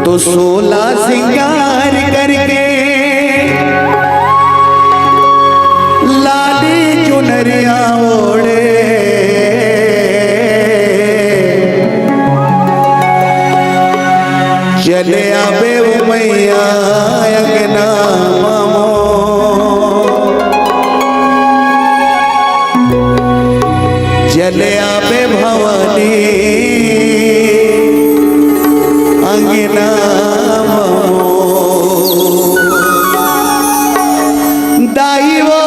तो 16 सिंगार करके लाली चुनरिया ओढ़े चले आवे वो मैया अंगना मामो चले आवे भवानी अंगना मामो दाई वो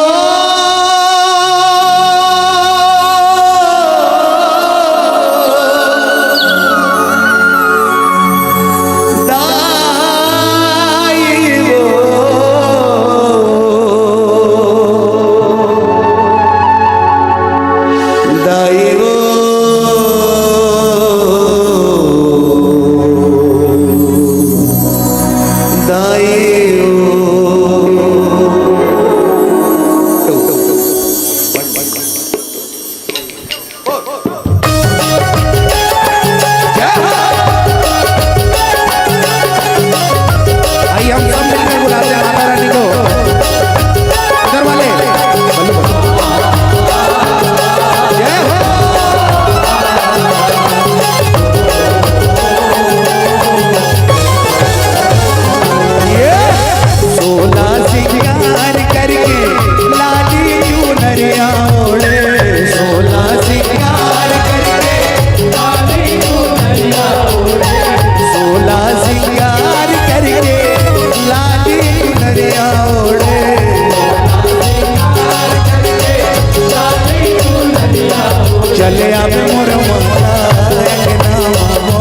चले आवे मोर अंगना मामो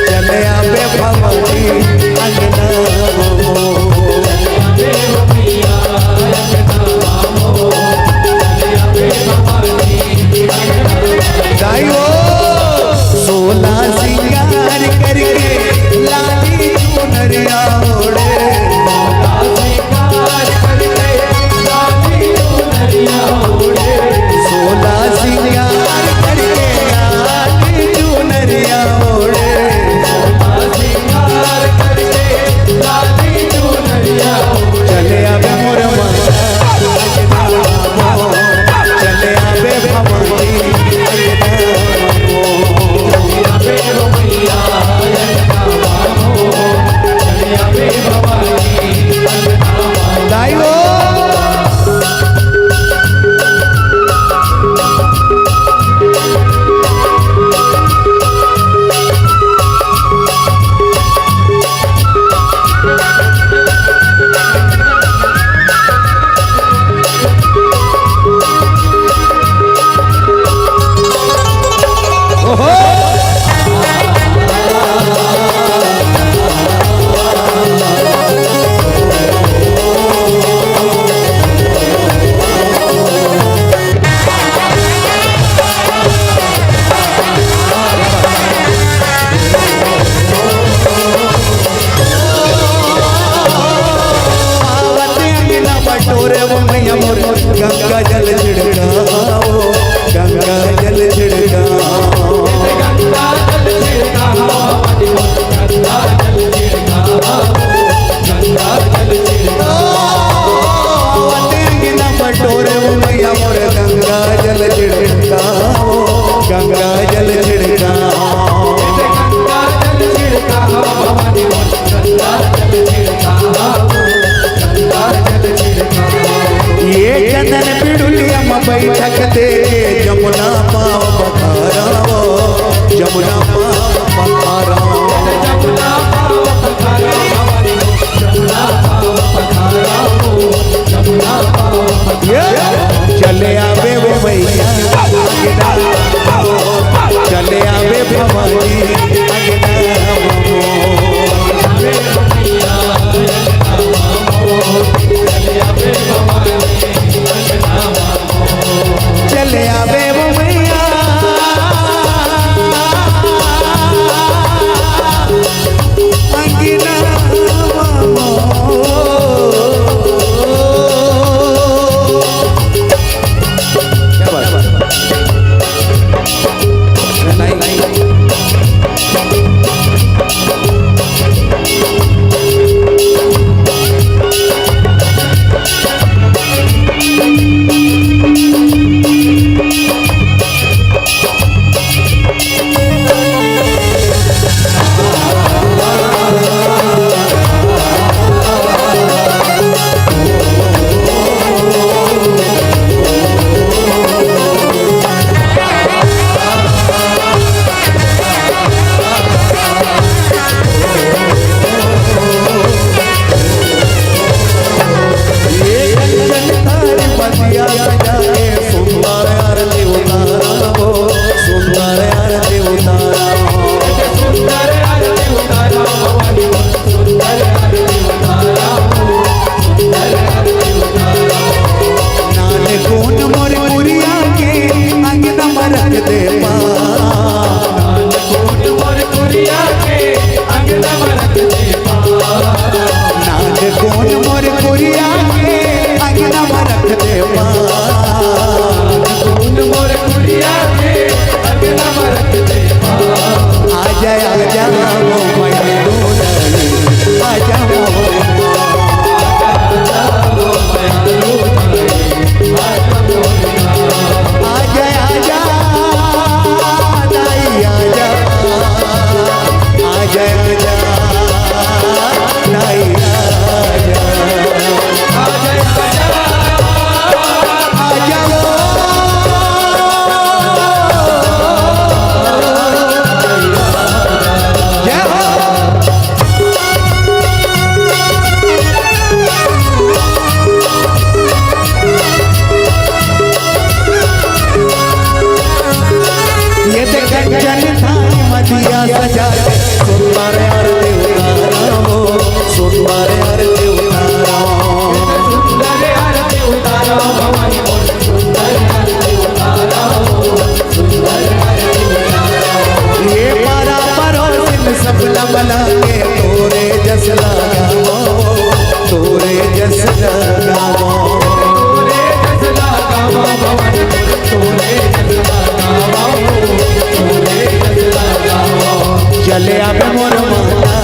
चले आवे भवानी अंगना मामो दाई वो 16 सिंगार करके लाली चुनरिया ओढ़े 16 सिंगार चले आवे मोर चले आवे भवानी दाई वो गंगा जल छिड़काओ गंगा जल छिड़काओ बटोरे मैया मोर गंगा जल छिड़काओ गंगा जल छिड़काओ ये चंदन पिड़ुलिया बैठक दे जमुना पाव पखाराओ जमुना पाव पखाराओ चले आवे वो भैया चले आवे भवानी चले आवे वो मैया दे नाग कौन मोर कुरिया के अंगना में रख दे आजा आजा वो मैया दुलारी आजा वो आजा आजा दाई आजा आजा आजा दाई आजा आजा मदिया सजा सुंदर आरती उतारो सुंदर आरती उतारो सुंदर आरती उतारो भवानी मोर सुंदर आरती उतारो सुंदर आरती उतारो ये पारा परोसिन सब लबला के तोरे जस लगावो तोरे जस लगावो तोरे जस लगावो भवानी मोर तोरे जस लगावो तोरे जस लगावो चले आवे मोर माता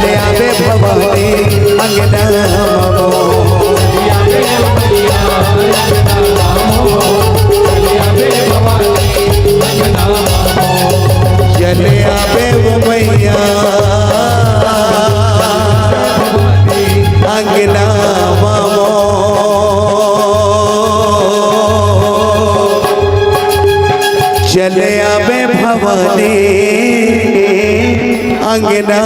चले आवे भवानी अंगना ममो चले आवे वो मैया अंगना ममो चले आवे भवानी अंगना